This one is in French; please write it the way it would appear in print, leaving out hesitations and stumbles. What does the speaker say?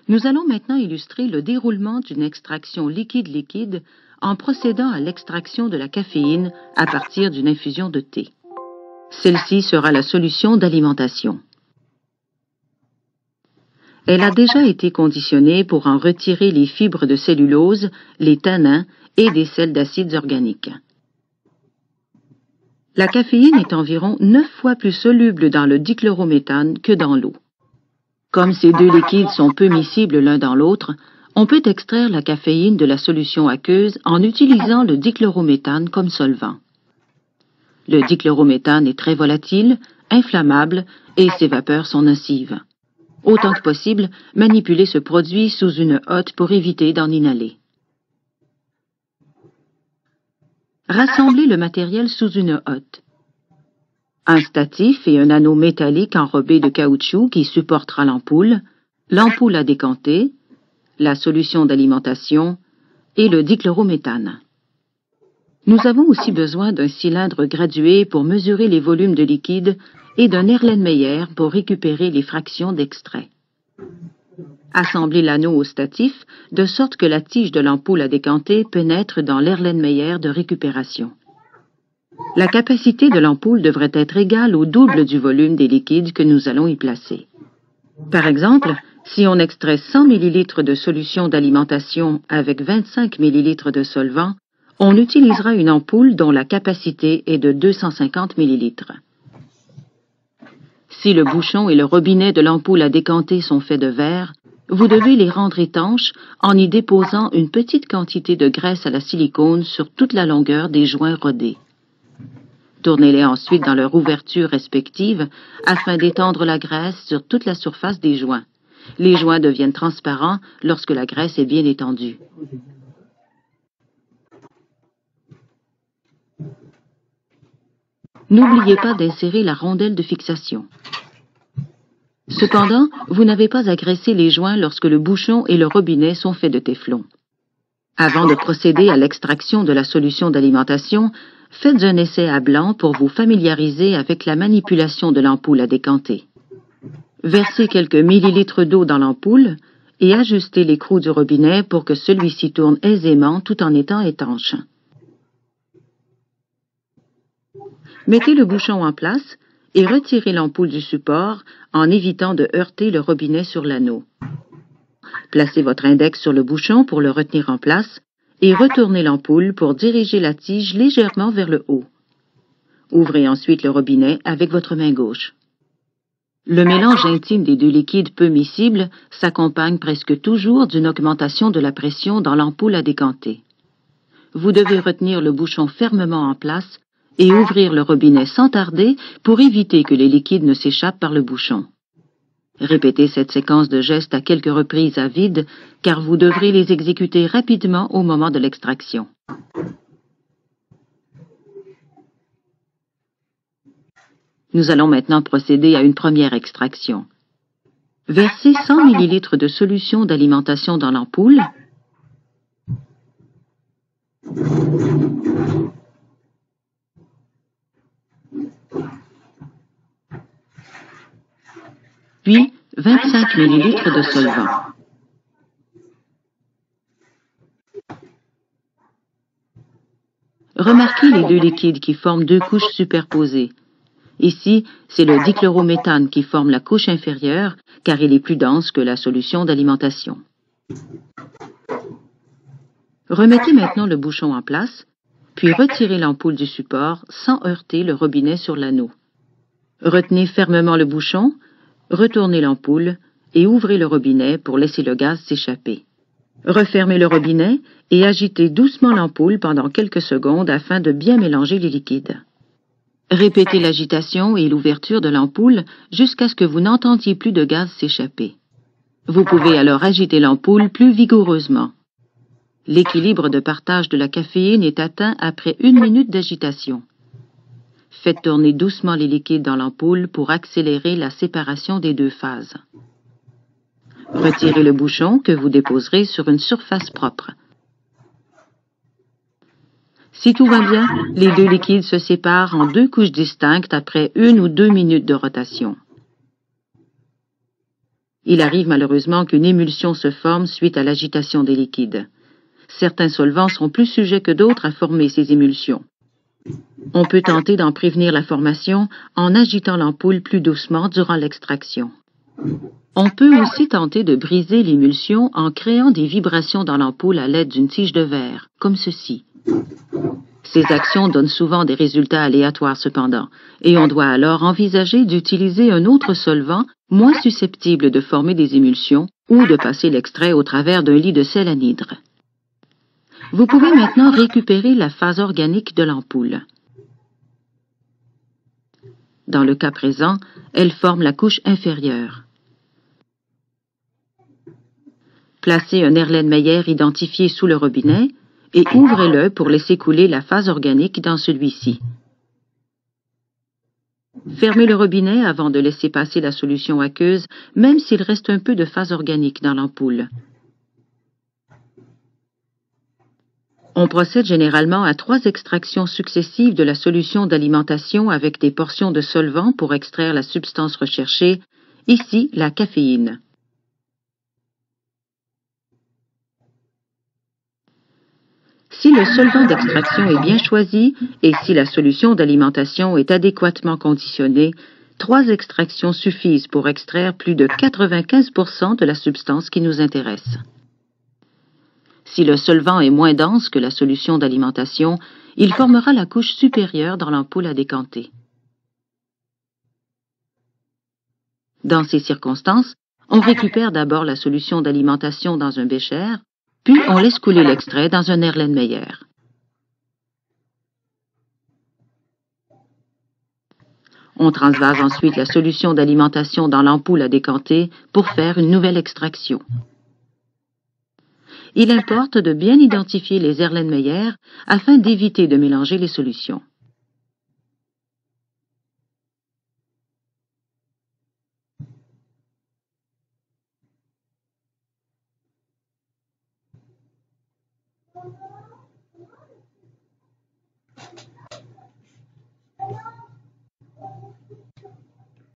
Nous allons maintenant illustrer le déroulement d'une extraction liquide-liquide en procédant à l'extraction de la caféine à partir d'une infusion de thé. Celle-ci sera la solution d'alimentation. Elle a déjà été conditionnée pour en retirer les fibres de cellulose, les tanins et des sels d'acides organiques. La caféine est environ 9 fois plus soluble dans le dichlorométhane que dans l'eau. Comme ces deux liquides sont peu miscibles l'un dans l'autre, on peut extraire la caféine de la solution aqueuse en utilisant le dichlorométhane comme solvant. Le dichlorométhane est très volatile, inflammable et ses vapeurs sont nocives. Autant que possible, manipulez ce produit sous une hotte pour éviter d'en inhaler. Rassemblez le matériel sous une hotte. Un statif et un anneau métallique enrobé de caoutchouc qui supportera l'ampoule à décanter, la solution d'alimentation et le dichlorométhane. Nous avons aussi besoin d'un cylindre gradué pour mesurer les volumes de liquide et d'un Erlenmeyer pour récupérer les fractions d'extrait. Assemblez l'anneau au statif de sorte que la tige de l'ampoule à décanter pénètre dans l'Erlenmeyer de récupération. La capacité de l'ampoule devrait être égale au double du volume des liquides que nous allons y placer. Par exemple, si on extrait 100 ml de solution d'alimentation avec 25 ml de solvant, on utilisera une ampoule dont la capacité est de 250 ml. Si le bouchon et le robinet de l'ampoule à décanter sont faits de verre, vous devez les rendre étanches en y déposant une petite quantité de graisse à la silicone sur toute la longueur des joints rodés. Tournez-les ensuite dans leur ouverture respective afin d'étendre la graisse sur toute la surface des joints. Les joints deviennent transparents lorsque la graisse est bien étendue. N'oubliez pas d'insérer la rondelle de fixation. Cependant, vous n'avez pas à graisser les joints lorsque le bouchon et le robinet sont faits de téflon. Avant de procéder à l'extraction de la solution d'alimentation, faites un essai à blanc pour vous familiariser avec la manipulation de l'ampoule à décanter. Versez quelques millilitres d'eau dans l'ampoule et ajustez l'écrou du robinet pour que celui-ci tourne aisément tout en étant étanche. Mettez le bouchon en place et retirez l'ampoule du support en évitant de heurter le robinet sur l'anneau. Placez votre index sur le bouchon pour le retenir en place et retournez l'ampoule pour diriger la tige légèrement vers le haut. Ouvrez ensuite le robinet avec votre main gauche. Le mélange intime des deux liquides peu miscibles s'accompagne presque toujours d'une augmentation de la pression dans l'ampoule à décanter. Vous devez retenir le bouchon fermement en place et ouvrir le robinet sans tarder pour éviter que les liquides ne s'échappent par le bouchon. Répétez cette séquence de gestes à quelques reprises à vide, car vous devrez les exécuter rapidement au moment de l'extraction. Nous allons maintenant procéder à une première extraction. Versez 100 ml de solution d'alimentation dans l'ampoule. Puis 25 ml de solvant. Remarquez les deux liquides qui forment deux couches superposées. Ici, c'est le dichlorométhane qui forme la couche inférieure, car il est plus dense que la solution d'alimentation. Remettez maintenant le bouchon en place, puis retirez l'ampoule du support sans heurter le robinet sur l'anneau. Retenez fermement le bouchon, retournez l'ampoule et ouvrez le robinet pour laisser le gaz s'échapper. Refermez le robinet et agitez doucement l'ampoule pendant quelques secondes afin de bien mélanger les liquides. Répétez l'agitation et l'ouverture de l'ampoule jusqu'à ce que vous n'entendiez plus de gaz s'échapper. Vous pouvez alors agiter l'ampoule plus vigoureusement. L'équilibre de partage de la caféine est atteint après 1 minute d'agitation. Faites tourner doucement les liquides dans l'ampoule pour accélérer la séparation des deux phases. Retirez le bouchon que vous déposerez sur une surface propre. Si tout va bien, les deux liquides se séparent en 2 couches distinctes après 1 ou 2 minutes de rotation. Il arrive malheureusement qu'une émulsion se forme suite à l'agitation des liquides. Certains solvants sont plus sujets que d'autres à former ces émulsions. On peut tenter d'en prévenir la formation en agitant l'ampoule plus doucement durant l'extraction. On peut aussi tenter de briser l'émulsion en créant des vibrations dans l'ampoule à l'aide d'une tige de verre, comme ceci. Ces actions donnent souvent des résultats aléatoires cependant, et on doit alors envisager d'utiliser un autre solvant moins susceptible de former des émulsions ou de passer l'extrait au travers d'un lit de sel anhydre. Vous pouvez maintenant récupérer la phase organique de l'ampoule. Dans le cas présent, elle forme la couche inférieure. Placez un Erlenmeyer identifié sous le robinet et ouvrez-le pour laisser couler la phase organique dans celui-ci. Fermez le robinet avant de laisser passer la solution aqueuse, même s'il reste un peu de phase organique dans l'ampoule. On procède généralement à 3 extractions successives de la solution d'alimentation avec des portions de solvant pour extraire la substance recherchée, ici la caféine. Si le solvant d'extraction est bien choisi et si la solution d'alimentation est adéquatement conditionnée, 3 extractions suffisent pour extraire plus de 95% de la substance qui nous intéresse. Si le solvant est moins dense que la solution d'alimentation, il formera la couche supérieure dans l'ampoule à décanter. Dans ces circonstances, on récupère d'abord la solution d'alimentation dans un bécher, puis on laisse couler l'extrait dans un Erlenmeyer. On transvase ensuite la solution d'alimentation dans l'ampoule à décanter pour faire une nouvelle extraction. Il importe de bien identifier les Erlenmeyer afin d'éviter de mélanger les solutions.